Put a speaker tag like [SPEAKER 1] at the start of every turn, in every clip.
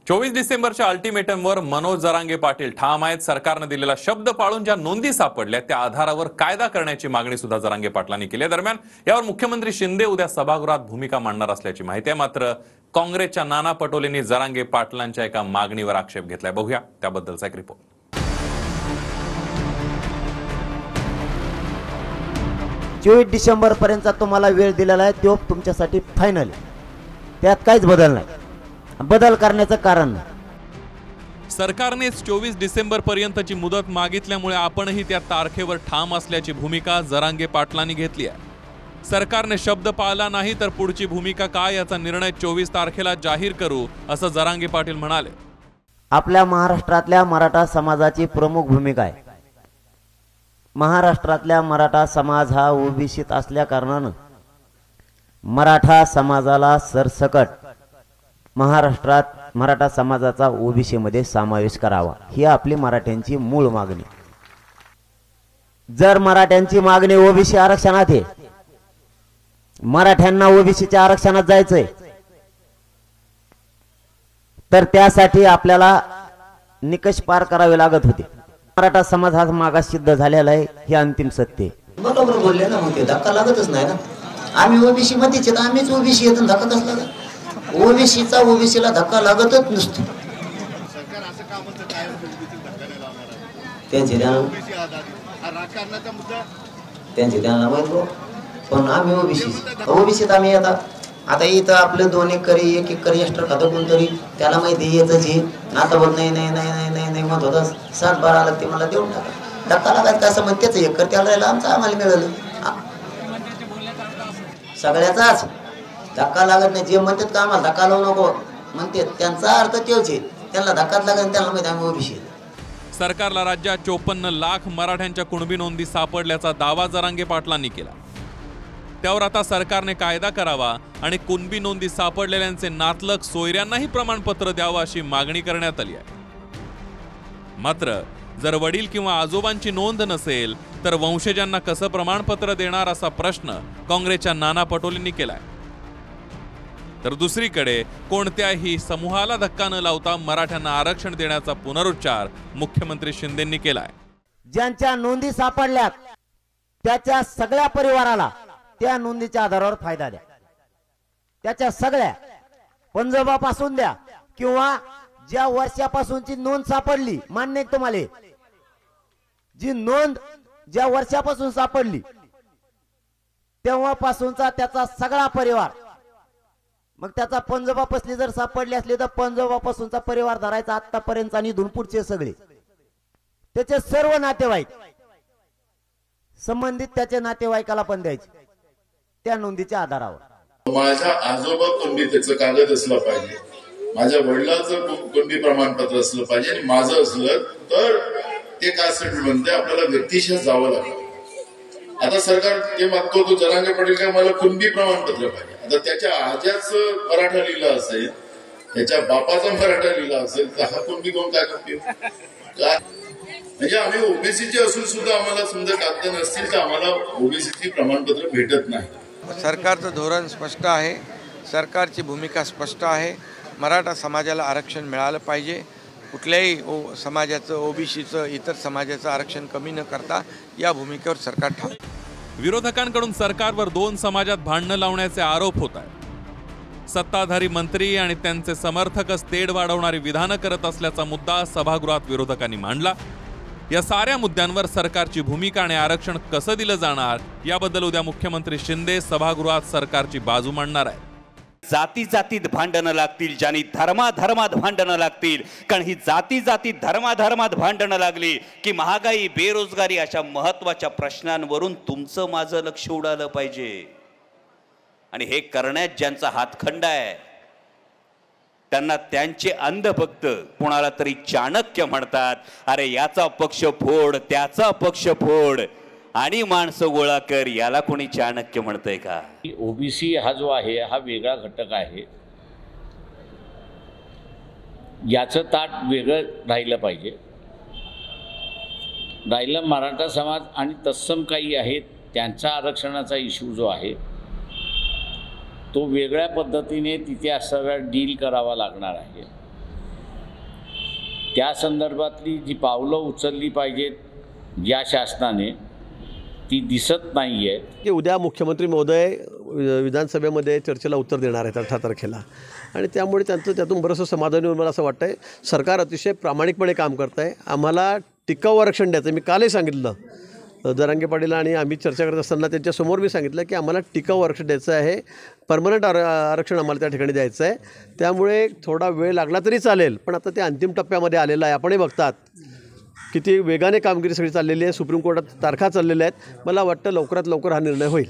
[SPEAKER 1] 24 डिसेंबरच्या अल्टिमेटमवर मनोज जरांगे पाटील ठाम आहेत. सरकारने दिलेला शब्द पाळून ज्या नोंदी सापडल्या त्या आधारावर कायदा करण्याची मागणी सुद्धा जरांगे पाटलांनी केली. दरम्यान यावर मुख्यमंत्री शिंदे उद्या सभागृहात भूमिका मांडणार असल्याची माहिती आहे. मात्र काँग्रेसच्या नाना पटोलेंनी जरांगे पाटलांच्या एका मागणीवर आक्षेप घेतलाय. बघूया त्याबद्दलचा एक रिपोर्ट.
[SPEAKER 2] 24 डिसेंबर पर्यंतचा तुम्हाला वेळ दिलेला आहे, तो तुमच्यासाठी फायनल. त्यात काहीच बदल नाही. बदल करण्याचं कारण
[SPEAKER 1] सरकारनेच 24 डिसेंबर पर्यंतची मुदत मागितल्यामुळे आपणही त्या तारखेवर ठाम असल्याची भूमिका जरांगे पाटलांनी घेतली आहे. सरकारने शब्द पाळला नाही तर पुढची भूमिका काय याचा निर्णय 24 तारखेला जाहीर करू, असं जरांगे पाटील म्हणाले.
[SPEAKER 2] आपल्या महाराष्ट्रातल्या मराठा समाजाची प्रमुख भूमिका आहे. महाराष्ट्रातल्या मराठा समाज हा ओबीसीत असल्या कारणानं मराठा समाजाला सरसकट महाराष्ट्रात मराठा समाजाचा ओबीसी मध्ये समावेश करावा, ही आपली मराठ्यांची मूळ मागणी. जर मराठ्यांची मागणी ओबीसी आरक्षणात आहे, मराठ्यांना ओबीसीच्या आरक्षणात जायचंय, तर त्यासाठी आपल्याला निकष पार करावे लागत होते. मराठा समाज हा मागास सिद्ध झालेला आहे, हे अंतिम सत्य.
[SPEAKER 3] बरोबर बोलले ना, मग ते धक्का लागतच नाही ना. आम्ही ओबीसी मध्येच येत, आम्हीच ओबीसी येत, धक्का कसला लागत? ओबीसीचा ओबीसीला धक्का लागतच नसतो. त्यांचे त्यांना माहिती, पण आम्ही ओबीसीत आम्ही येतात. आता इथं आपलं 2 एकरी 1 एकर एक्स्ट्रा खातं कोणतरी, त्याला माहिती येतच हे आता बोल नाही नाही नाही नाही नाही नाही म्हणत होता. 7-12 आलं ते मला देऊन टाका. धक्का लागायचं का असं म्हणते, त्याचं एकर त्याला राहिलं, आमचं आम्हाला मिळालं. सगळ्याचाच धक्का लागत नाही. जे म्हणतात का आम्हाला धक्का लावू नको म्हणते, त्यांचा अर्थ तोच आहे. त्यांना धक्काच लागत, त्यांना माहिती आम्ही ओबीसी.
[SPEAKER 1] सरकारला राज्यात 54 लाख मराठ्यांच्या कुणबी नोंदी सापडल्याचा दावा जरांगे पाटलांनी केला. त्यावर आता सरकारने कायदा करावा आणि कुणबी नोंदी सापडलेल्यांचे नातलग सोयऱ्यांनाही प्रमाणपत्र द्यावं अशी मागणी करण्यात आली आहे. मात्र जर वडील किंवा आजोबांची नोंद नसेल तर वंशजांना कसं प्रमाणपत्र देणार असा प्रश्न काँग्रेसच्या नाना पटोलेंनी केलाय. तर दुसरीकडे कोणत्याही समूहाला धक्का न लावता मराठ्यांना आरक्षण देण्याचा पुनरुच्चार मुख्यमंत्री शिंदेंनी केलाय.
[SPEAKER 2] ज्यांच्या नोंदी सापडल्यात त्याच्या सगळ्या परिवाराला त्या नोंदीच्या आधारावर फायदा द्या. त्याच्या सगळ्या पंजोबापासून द्या किंवा ज्या वर्षापासूनची नोंद सापडली, मान्य आहे तुम्हाला, जी नोंद ज्या वर्षापासून सापडली तेव्हापासूनचा त्याचा सगळा परिवार, मग त्याचा पंजोबापासून जर सापडली असली तर पंजोबापासूनचा परिवार धरायचा आतापर्यंत आणि इथून पुढचे सगळे त्याचे सर्व नातेवाईक संबंधित त्याच्या नातेवाईकाला पण द्यायचे त्या नोंदीच्या आधारावर.
[SPEAKER 4] माझ्या आजोबा कुणबी त्याचं कागद असलं पाहिजे, माझ्या वडिलांचं कुणबी प्रमाणपत्र असलं पाहिजे, आणि माझं असलं तर ते कास्ट सेटलमेंट आपल्याला व्यक्तिशः जावं लागतं. आता सरकार ते मागतो तो जरांगे पाटील काय मला कुणबी प्रमाणपत्र पाहिजे. आता त्याच्या आज्याचं मराठा लिहिलं असेल, त्याच्या बापाचा मराठा लिहिला असेल, तर हा कुणबी कोण काय करतो काय? म्हणजे आम्ही ओबीसीचे असून सुद्धा आम्हाला समजा कागद नसतील तर आम्हाला ओबीसीची प्रमाणपत्र भेटत नाही.
[SPEAKER 5] सरकारचं धोरण स्पष्ट आहे, सरकारची भूमिका स्पष्ट आहे. मराठा समाजाला आरक्षण मिळालं पाहिजे. कुठल्याही समाजाचं, ओबीसीचं, इतर समाजाचं आरक्षण कमी न करता या भूमिकेवर सरकार ठाम.
[SPEAKER 1] विरोधकांकडून सरकारवर 2 समाजात भांडणं लावण्याचे आरोप होत आहेत. सत्ताधारी मंत्री आणि त्यांचे समर्थकच तेढ वाढवणारी विधानं करत असल्याचा मुद्दा सभागृहात विरोधकांनी मांडला. या साऱ्या मुद्द्यांवर सरकारची भूमिका आणि आरक्षण कसं दिलं जाणार याबद्दल उद्या मुख्यमंत्री शिंदे सभागृहात सरकारची बाजू मांडणार आहेत.
[SPEAKER 6] जाती जातीत भांडणं लागतील, ज्यांनी धर्मात भांडणं लागतील. कारण ही जाती धर्मात भांडणं लागली की महागाई, बेरोजगारी अशा महत्वाच्या प्रश्नांवरून तुमचं माझं लक्ष उडालं पाहिजे. आणि हे करण्यात ज्यांचा हातखंडा आहे त्यांना त्यांचे अंधभक्त कोणाला तरी चाणक्य म्हणतात. अरे याचा पक्ष फोड, त्याचा पक्ष फोड आणि माणसं गोळा कर, याला कोणी चाणक्य म्हणतंय का?
[SPEAKER 7] ओबीसी हा जो आहे हा वेगळा घटक आहे, याचं ताट वेगळं राहिलं पाहिजे. राहिलं मराठा समाज आणि तत्सम काही आहेत त्यांचा आरक्षणाचा इश्यू जो आहे तो वेगळ्या पद्धतीने तिथे असाव्या डील करावा लागणार आहे. त्या संदर्भातली जी पावलं उचलली पाहिजेत या शासनाने ती दिसत नाही आहेत
[SPEAKER 8] की उद्या मुख्यमंत्री महोदय विधानसभेमध्ये चर्चेला उत्तर देणार आहेत 18 तारखेला आणि त्यामुळे त्यातून बरंचसं समाधानी होऊन मला असं वाटतं आहे सरकार अतिशय प्रामाणिकपणे काम करत आहे. आम्हाला टिकाऊ आरक्षण द्यायचं मी कालही सांगितलं जरांगे पाटील आणि आम्ही चर्चा करत असताना त्यांच्यासमोर मी सांगितलं की आम्हाला टिकाऊ आरक्षण द्यायचं आहे, परमनंट आरक्षण आम्हाला त्या ठिकाणी द्यायचं आहे. त्यामुळे थोडा वेळ लागला तरी चालेल पण आता ते अंतिम टप्प्यामध्ये आलेलं आहे. आपणही बघतात किती वेगाने कामगिरी सगळी चाललेली आहे, सुप्रीम कोर्टात तारखा चाललेल्या आहेत. मला वाटतं लवकरात लवकर हा निर्णय होईल.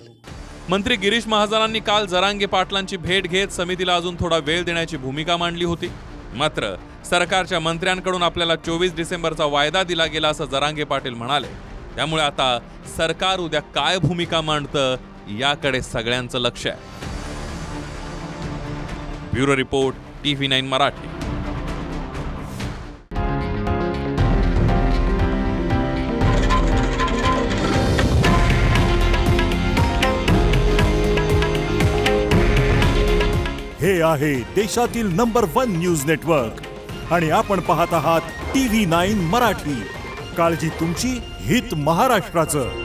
[SPEAKER 1] मंत्री गिरीश महाजनांनी काल जरांगे पाटलांची भेट घेत समितीला अजून थोडा वेळ देण्याची भूमिका मांडली होती. मात्र सरकारच्या मंत्र्यांकडून आपल्याला 24 डिसेंबरचा वायदा दिला गेला असं जरांगे पाटील म्हणाले. त्यामुळे आता सरकार उद्या काय भूमिका मांडतं याकडे सगळ्यांचं लक्ष आहे. Bureau report TV9 Marathi.
[SPEAKER 9] हे आहे देशातील नंबर 1 न्यूज नेटवर्क आणि आपण पाहत आहात TV9 मराठी. काळजी तुमची, हित महाराष्ट्राचं.